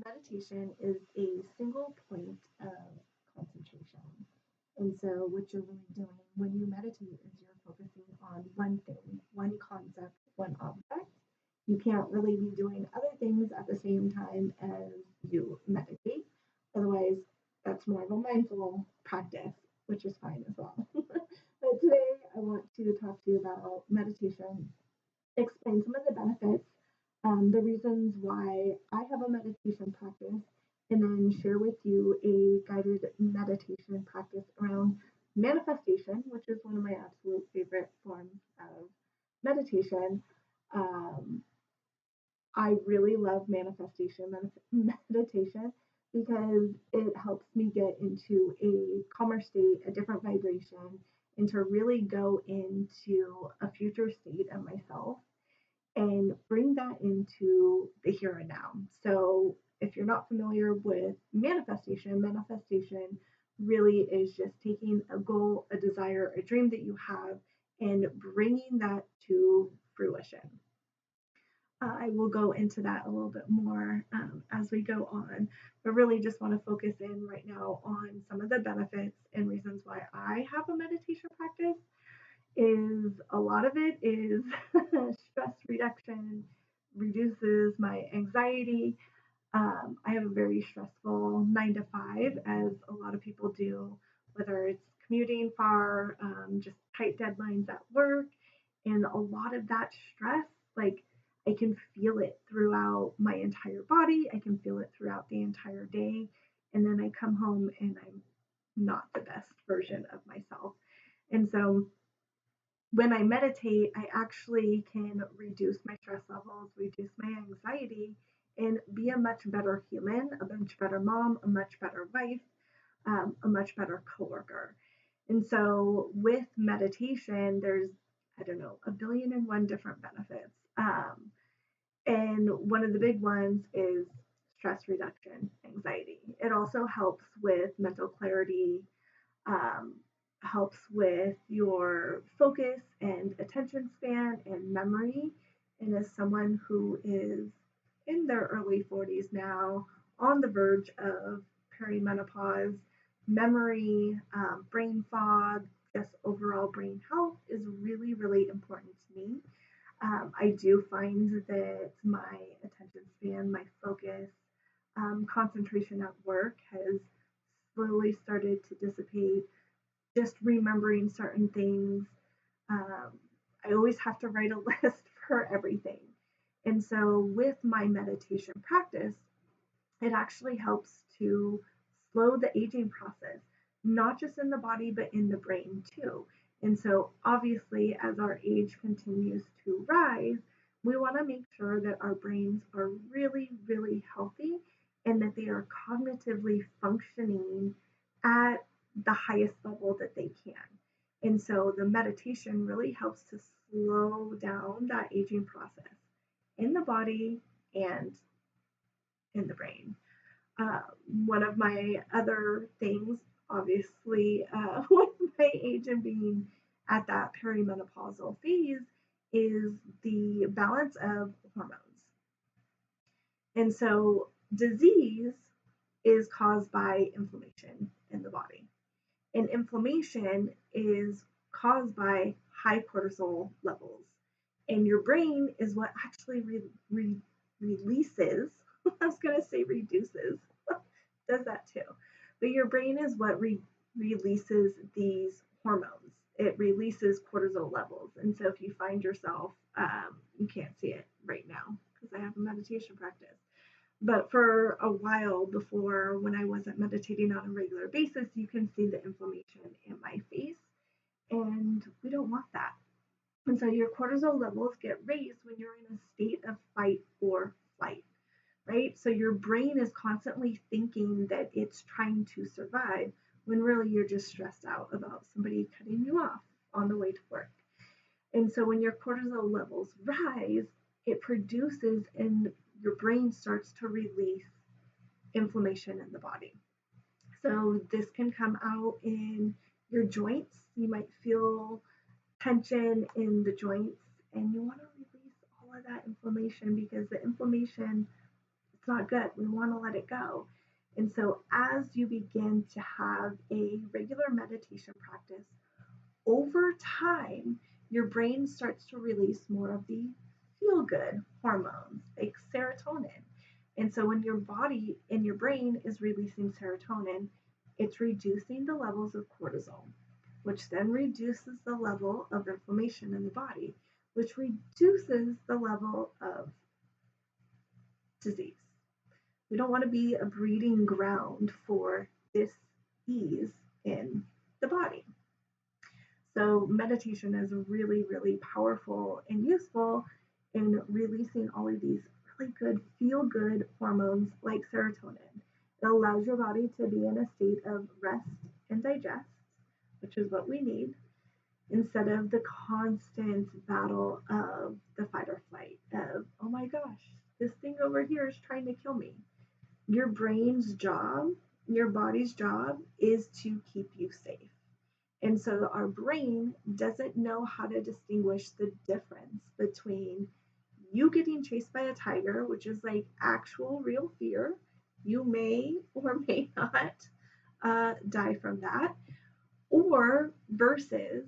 meditation is a single point of concentration. And so, what you're really doing when you meditate is you're focusing on one thing, one concept, one object. You can't really be doing other things at the same time as you meditate. Otherwise, that's more of a mindful practice, which is fine as well. But today, I want to talk to you about meditation, explain some of the benefits, the reasons why I have a meditation practice, and then share with you a guided meditation practice around manifestation, which is one of my absolute favorite forms of meditation. Um, I really love meditation because it helps me get into a calmer state, a different vibration, and to really go into a future state of myself and bring that into the here and now. So, if you're not familiar with manifestation, manifestation really is just taking a goal, a desire, a dream that you have, and bringing that to fruition. I will go into that a little bit more as we go on, but really just want to focus in right now on some of the benefits and reasons why I have a meditation practice. Is a lot of it is stress reduction, reduces my anxiety. I have a very stressful 9 to 5, as a lot of people do, whether it's commuting far, just tight deadlines at work, and a lot of that stress, like I can feel it throughout my entire body. I can feel it throughout the entire day. And then I come home and I'm not the best version of myself. And so when I meditate, I actually can reduce my stress levels, reduce my anxiety, and be a much better human, a much better mom, a much better wife, a much better coworker. And so with meditation, there's, I don't know, a billion and one different benefits. And one of the big ones is stress reduction, anxiety. It also helps with mental clarity, um, helps with your focus and attention span and memory. And as someone who is in their early 40s now, on the verge of perimenopause, memory, brain fog, just overall brain health is really, really important to me. I do find that my attention span, my focus, concentration at work has slowly started to dissipate, just remembering certain things. Um, I always have to write a list for everything. And so, with my meditation practice, it actually helps to slow the aging process, not just in the body, but in the brain too. And so, obviously, as our age continues to rise, we want to make sure that our brains are really, really healthy and that they are cognitively functioning at the highest level that they can. And so, the meditation really helps to slow down that aging process in the body and in the brain. Uh, One of my other things, obviously, with my age and being at that perimenopausal phase, is the balance of hormones. And so, disease is caused by inflammation in the body, and inflammation is caused by high cortisol levels. And your brain is what actually releases, I was going to say reduces, does that too. But your brain is what releases these hormones. It releases cortisol levels. And so if you find yourself, you can't see it right now because I have a meditation practice. But for a while before, when I wasn't meditating on a regular basis, you can see the inflammation in my face. And we don't want that. And so your cortisol levels get raised when you're in a state of fight or flight, right? So your brain is constantly thinking that it's trying to survive when really you're just stressed out about somebody cutting you off on the way to work. And so when your cortisol levels rise, it produces and your brain starts to release inflammation in the body. So this can come out in your joints. You might feel tension in the joints and you want to release all of that inflammation because the inflammation It's not good. We want to let it go. And so, as you begin to have a regular meditation practice, over time, your brain starts to release more of the feel good hormones like serotonin. And so, when your body and your brain is releasing serotonin, it's reducing the levels of cortisol, which then reduces the level of inflammation in the body, which reduces the level of disease. We don't want to be a breeding ground for dis-ease in the body. So meditation is really, really powerful and useful in releasing all of these really good feel good hormones like serotonin. It allows your body to be in a state of rest and digest, which is what we need, instead of the constant battle of the fight or flight of, oh my gosh, this thing over here is trying to kill me. Your brain's job, your body's job is to keep you safe. And so our brain doesn't know how to distinguish the difference between you getting chased by a tiger, which is like actual real fear. You may or may not die from that, or versus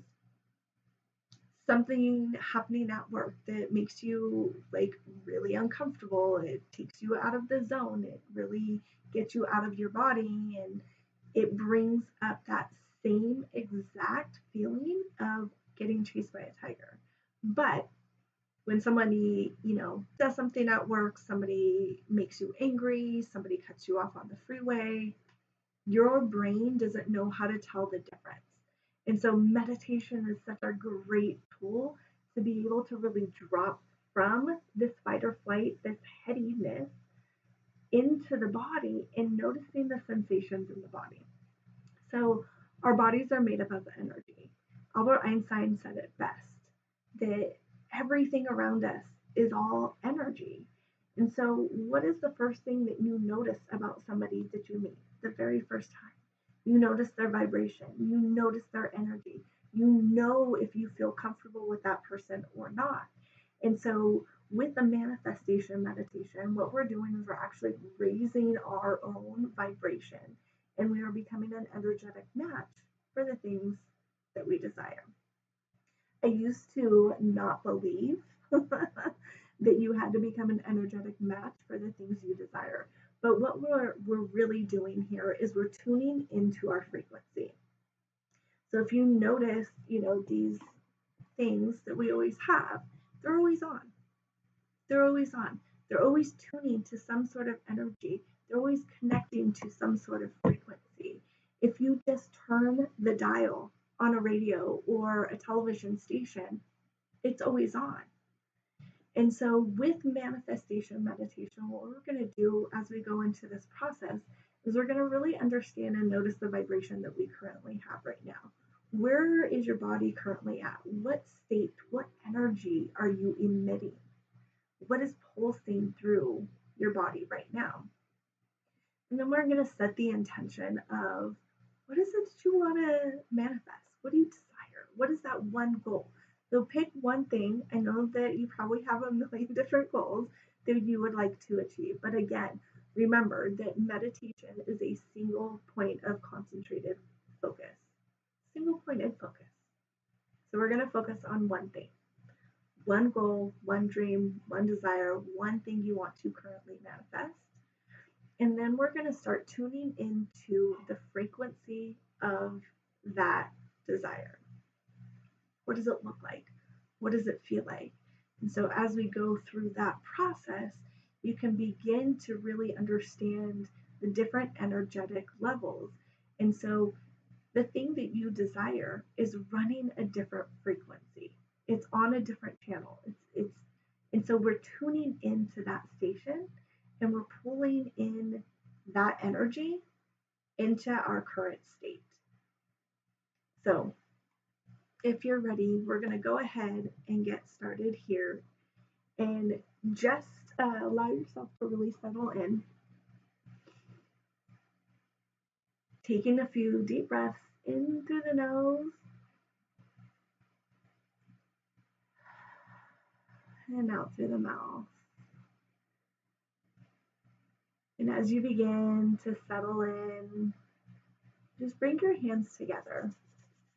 something happening at work that makes you like really uncomfortable. It takes you out of the zone. It really gets you out of your body, and it brings up that same exact feeling of getting chased by a tiger. But when somebody, does something at work, somebody makes you angry, somebody cuts you off on the freeway, your brain doesn't know how to tell the difference. And so meditation is such a great tool to be able to really drop from this fight or flight, this headiness into the body and noticing the sensations in the body. So our bodies are made up of energy. Albert Einstein said it best that everything around us is all energy. And so, what is the first thing that you notice about somebody that you meet the very first time? You notice their vibration, you notice their energy, you know if you feel comfortable with that person or not. And so, with the manifestation meditation, what we're doing is we're actually raising our own vibration and we are becoming an energetic match for the things that we desire. I used to not believe that you had to become an energetic match for the things you desire. But what we're really doing here is we're tuning into our frequency. So if you notice, these things that we always have, they're always on. They're always on. They're always tuning to some sort of energy. They're always connecting to some sort of frequency. If you just turn the dial on a radio or a television station, it's always on. And so, with manifestation meditation, what we're going to do as we go into this process is we're going to really understand and notice the vibration that we currently have right now. Where is your body currently at? What state, what energy are you emitting? What is pulsing through your body right now? And then we're going to set the intention of what is it that you want to manifest? What do you desire? What is that one goal? So pick one thing. I know that you probably have a million different goals that you would like to achieve. But again, remember that meditation is a single point of concentrated focus. Single pointed focus. So we're going to focus on one thing. One goal, one dream, one desire, one thing you want to currently manifest. And then we're going to start tuning into the frequency of that desire. What does it look like? What does it feel like? And so as we go through that process, you can begin to really understand the different energetic levels. And so the thing that you desire is running a different frequency. It's on a different channel. And so we're tuning into that station and we're pulling in that energy into our current state. So if you're ready, we're going to go ahead and get started here and just allow yourself to really settle in. Taking a few deep breaths in through the nose and out through the mouth. And as you begin to settle in, just bring your hands together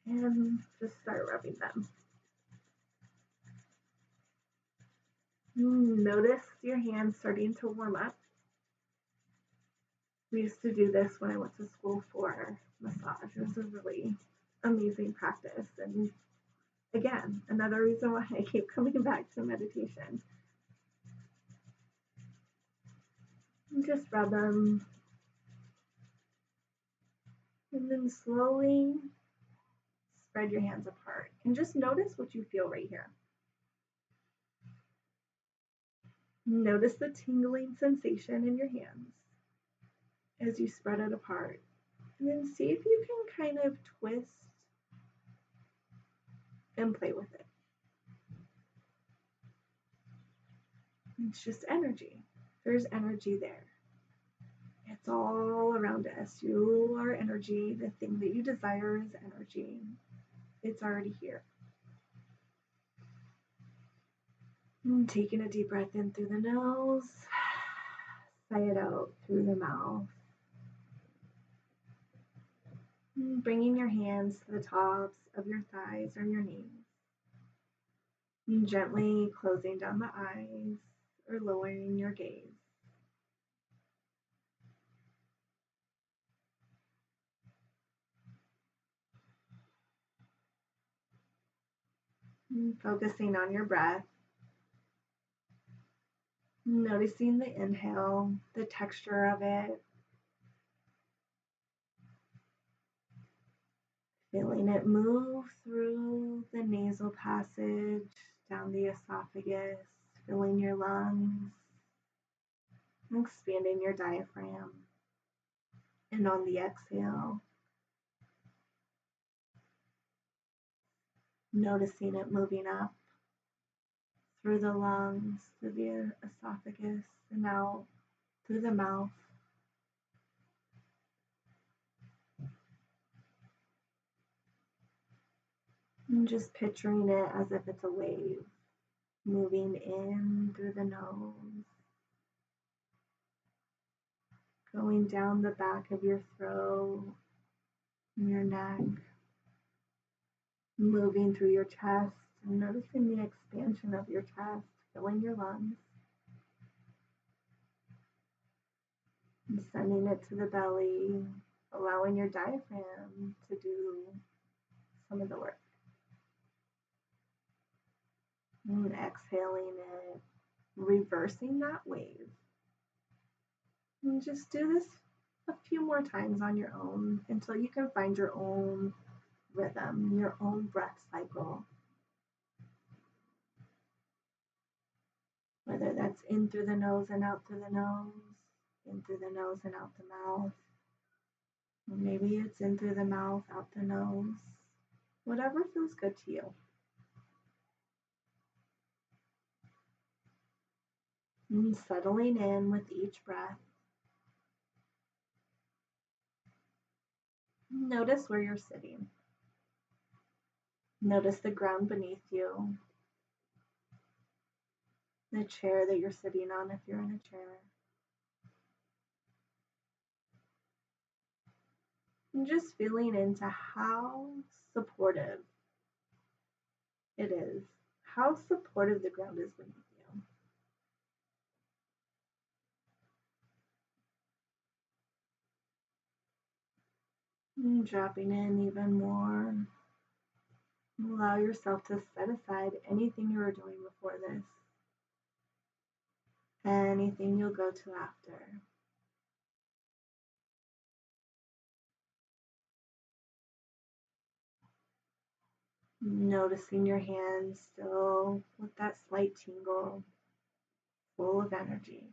and just start rubbing them. Notice your hands starting to warm up. We used to do this when I went to school for massage. It was a really amazing practice. And again, another reason why I keep coming back to meditation. And just rub them. And then slowly spread your hands apart. And just notice what you feel right here. Notice the tingling sensation in your hands as you spread it apart. And then see if you can kind of twist and play with it. It's just energy. There's energy there. It's all around us. You are energy. The thing that you desire is energy. It's already here. And taking a deep breath in through the nose, sigh it out through the mouth. And bringing your hands to the tops of your thighs or your knees. And gently closing down the eyes or lowering your gaze. And focusing on your breath. Noticing the inhale, the texture of it. Feeling it move through the nasal passage, down the esophagus, filling your lungs, expanding your diaphragm. And on the exhale, noticing it moving up through the lungs, through the esophagus, and out through the mouth. And just picturing it as if it's a wave moving in through the nose, going down the back of your throat, your neck, moving through your chest and noticing the expansion of your chest, filling your lungs, and sending it to the belly, allowing your diaphragm to do some of the work. And exhaling it, reversing that wave. And just do this a few more times on your own until you can find your own rhythm, your own breath cycle. Whether that's in through the nose and out through the nose, in through the nose and out the mouth. Or maybe it's in through the mouth, out the nose. Whatever feels good to you. And settling in with each breath. Notice where you're sitting. Notice the ground beneath you. The chair that you're sitting on if you're in a chair. And just feeling into how supportive it is. How supportive the ground is beneath you. And dropping in even more. Allow yourself to set aside anything you were doing before this. Anything you'll go to after. Noticing your hands still with that slight tingle, full of energy.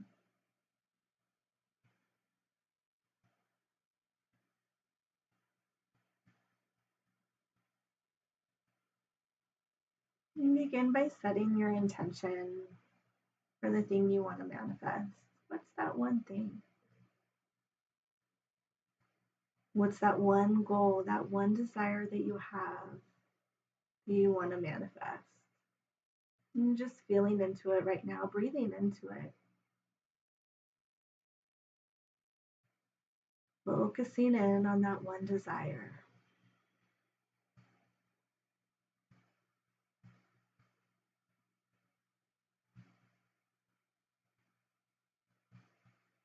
And begin by setting your intention for the thing you want to manifest. What's that one thing? What's that one goal, that one desire that you have that you want to manifest? And just feeling into it right now, breathing into it. focusing in on that one desire.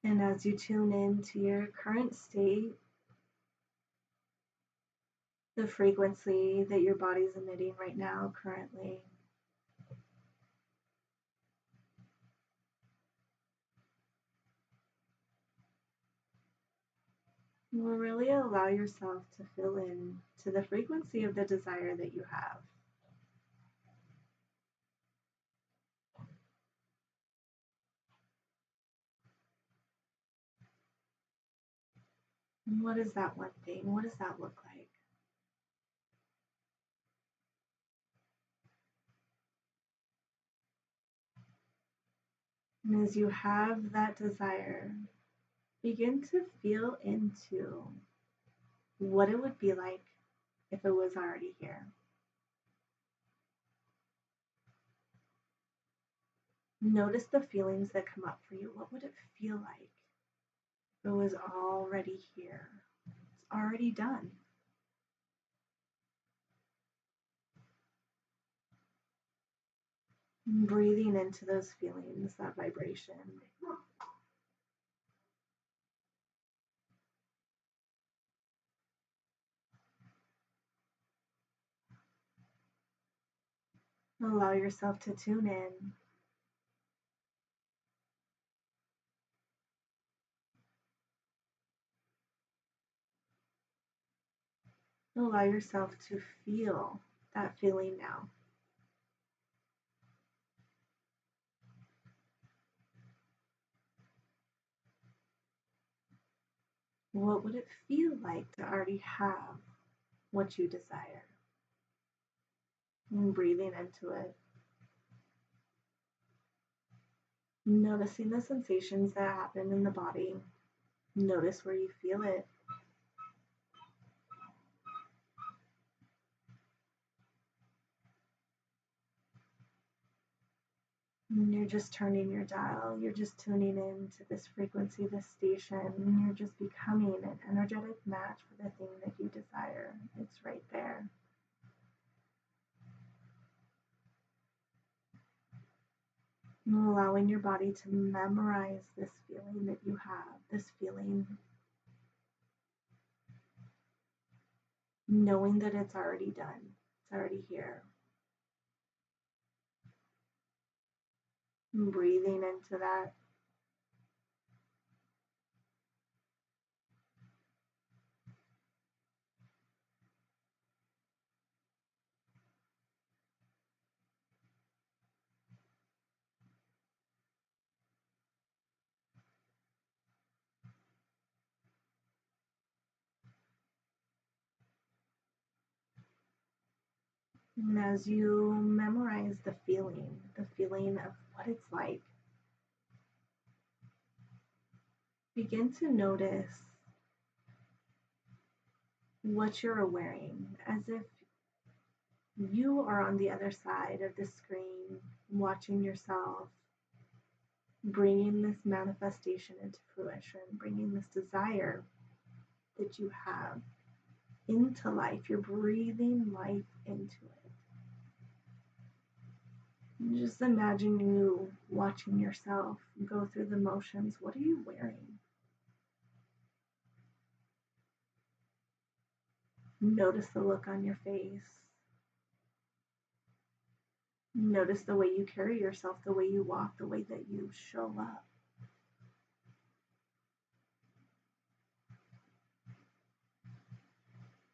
And as you tune in to your current state, the frequency that your body's emitting right now, currently, you will really allow yourself to fill in to the frequency of the desire that you have. And what is that one thing? What does that look like? And as you have that desire, begin to feel into what it would be like if it was already here. Notice the feelings that come up for you. What would it feel like if it was already here? It's already done. And breathing into those feelings, that vibration. Allow yourself to tune in. Allow yourself to feel that feeling now. What would it feel like to already have what you desire? And breathing into it. Noticing the sensations that happen in the body. Notice where you feel it. And you're just turning your dial. You're just tuning in to this frequency, this station. And you're just becoming an energetic match for the thing that you desire. It's right there. And allowing your body to memorize this feeling that you have, this feeling, knowing that it's already done, it's already here. And breathing into that. And as you memorize the feeling of what it's like, begin to notice what you're wearing, as if you are on the other side of the screen, watching yourself, bringing this manifestation into fruition, bringing this desire that you have into life. You're breathing life into it. And just imagine you watching yourself go through the motions. What are you wearing? Notice the look on your face. Notice the way you carry yourself, the way you walk, the way that you show up.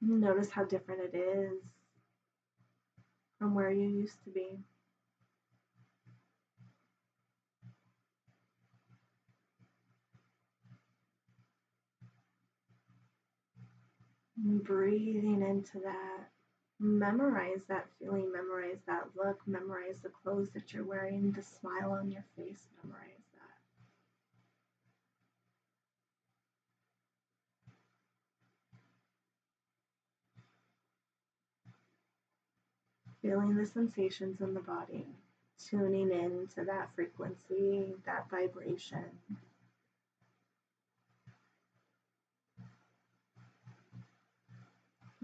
Notice how different it is from where you used to be. And breathing into that. Memorize that feeling, memorize that look, memorize the clothes that you're wearing, the smile on your face, memorize that. Feeling the sensations in the body, tuning in to that frequency, that vibration.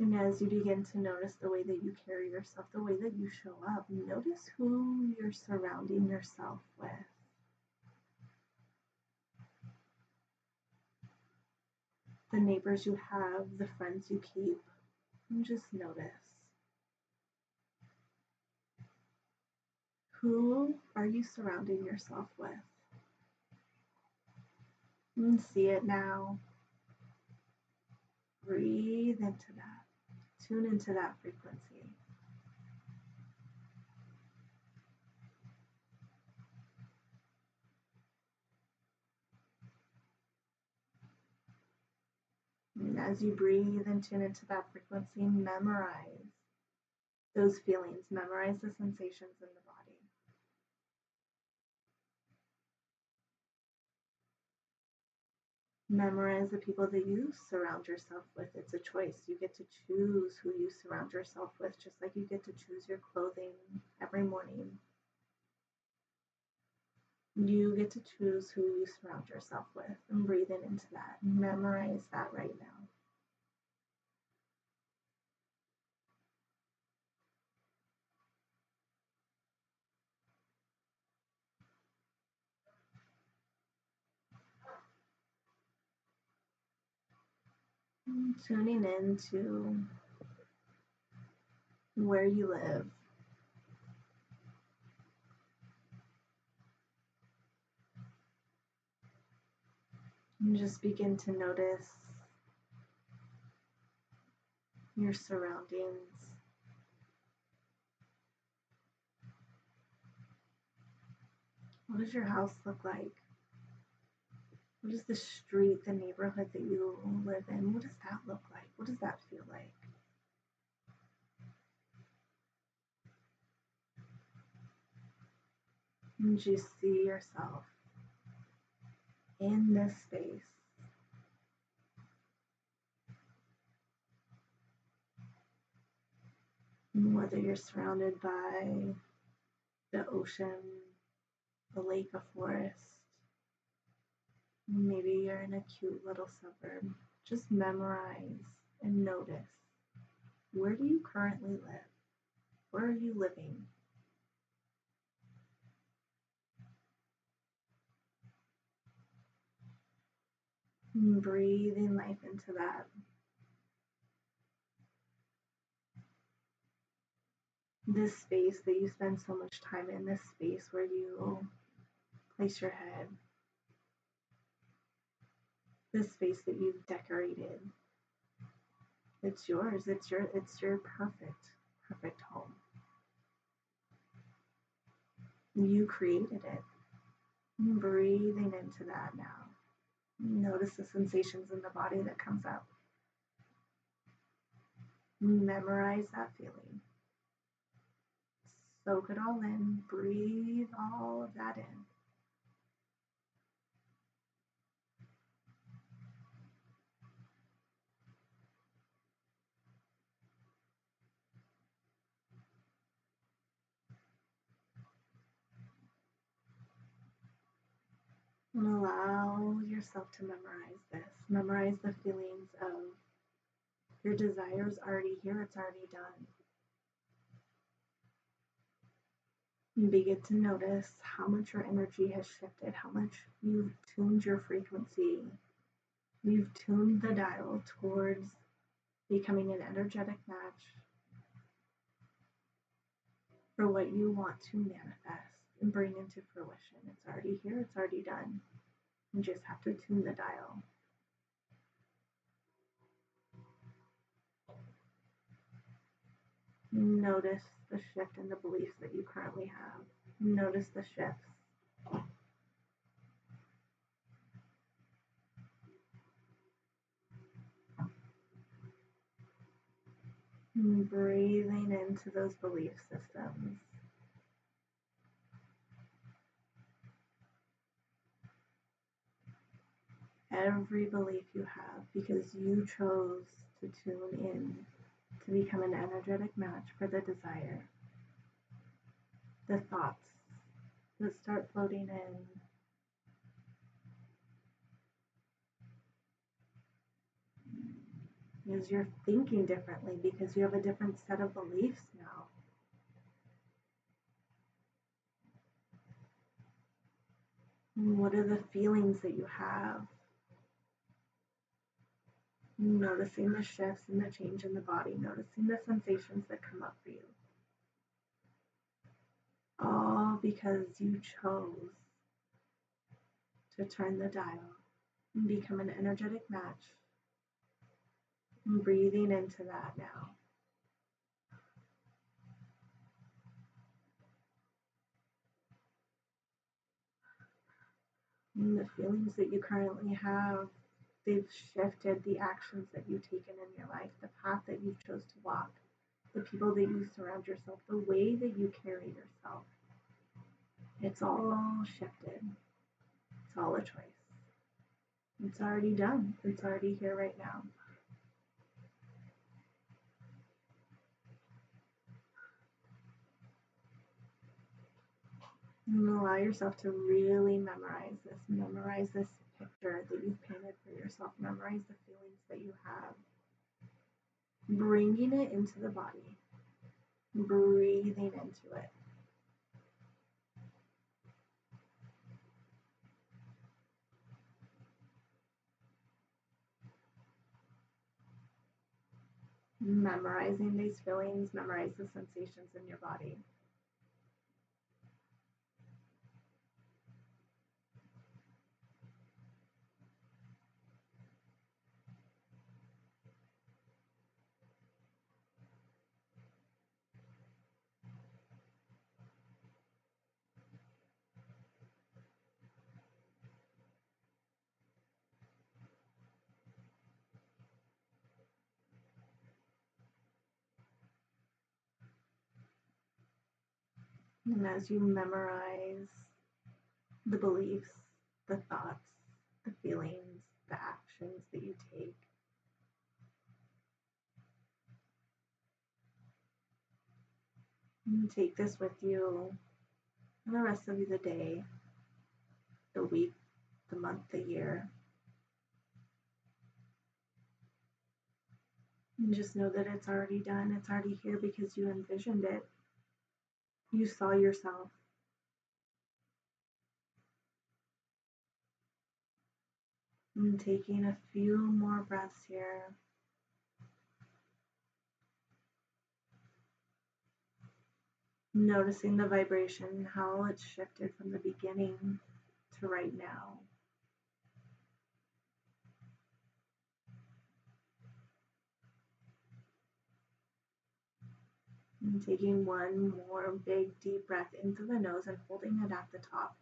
And as you begin to notice the way that you carry yourself, the way that you show up, notice who you're surrounding yourself with. The neighbors you have, the friends you keep, and just notice. Who are you surrounding yourself with? And see it now. Breathe into that. Tune into that frequency. And as you breathe and tune into that frequency, memorize those feelings, memorize the sensations in the body. Memorize the people that you surround yourself with. It's a choice. You get to choose who you surround yourself with, just like you get to choose your clothing every morning. You get to choose who you surround yourself with, and breathing into that. Memorize that right now. Tuning into where you live. And just begin to notice your surroundings. What does your house look like? What is the street, the neighborhood that you live in? What does that look like? What does that feel like? And you see yourself in this space. And whether you're surrounded by the ocean, the lake, a forest, maybe you're in a cute little suburb, just memorize and notice. Where do you currently live? Where are you living? And breathing life into that. This space that you spend so much time in, this space where you place your head, this space that you've decorated. It's yours. It's your perfect home. You created it. Breathing into that now. Notice the sensations in the body that comes up. Memorize that feeling. Soak it all in. Breathe all of that in. And allow yourself to memorize this. Memorize the feelings of your desires already here, it's already done. And begin to notice how much your energy has shifted, how much you've tuned your frequency. You've tuned the dial towards becoming an energetic match for what you want to manifest and bring into fruition. It's already here, it's already done. You just have to tune the dial. Notice the shift in the beliefs that you currently have. Notice the shifts. And breathing into those belief systems. Every belief you have, because you chose to tune in to become an energetic match for the desire. The thoughts that start floating in. because you're thinking differently, because you have a different set of beliefs now. What are the feelings that you have? Noticing the shifts and the change in the body, noticing the sensations that come up for you. All because you chose to turn the dial and become an energetic match. And breathing into that now. And the feelings that you currently have, they've shifted the actions that you've taken in your life, the path that you've chose to walk, the people that you surround yourself, the way that you carry yourself. It's all shifted. It's all a choice. It's already done. It's already here right now. And allow yourself to really memorize this picture that you've painted for yourself, memorize the feelings that you have, bringing it into the body, breathing into it. Memorizing these feelings, memorize the sensations in your body. And as you memorize the beliefs, the thoughts, the feelings, the actions that you take, and take this with you for the rest of the day, the week, the month, the year. And just know that it's already done. It's already here because you envisioned it. You saw yourself. And taking a few more breaths here. Noticing the vibration, how it's shifted from the beginning to right now. And taking one more big deep breath into the nose and holding it at the top.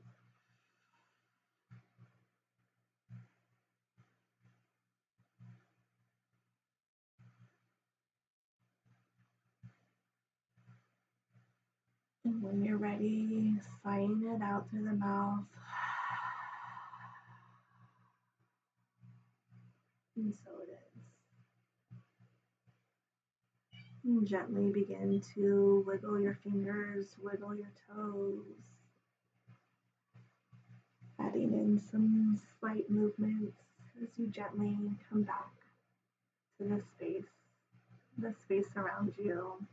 And when you're ready, sighing it out through the mouth. And so it is. And gently begin to wiggle your fingers, wiggle your toes, adding in some slight movements as you gently come back to the space around you,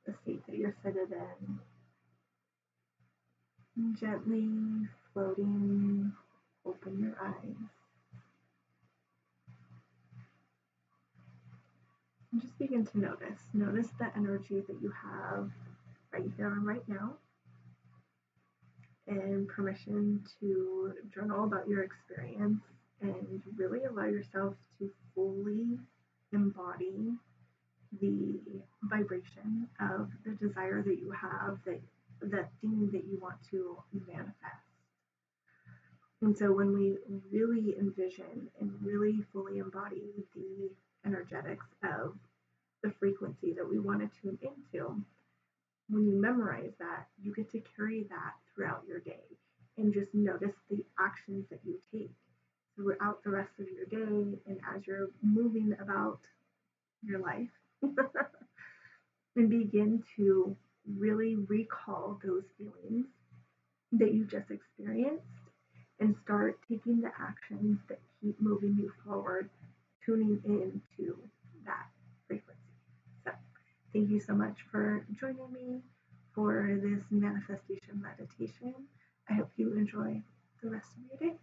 the seat that you're seated in. And gently floating, open your eyes. And just begin to notice. Notice the energy that you have right here and right now. And permission to journal about your experience and really allow yourself to fully embody the vibration of the desire that you have, that thing that you want to manifest. And so when we really envision and really fully embody the energetics of the frequency that we want to tune into, when you memorize that, you get to carry that throughout your day and just notice the actions that you take throughout the rest of your day and as you're moving about your life and begin to really recall those feelings that you just experienced and start taking the actions that keep moving you forward, tuning into that thank you so much for joining me for this manifestation meditation. I hope you enjoy the rest of your day.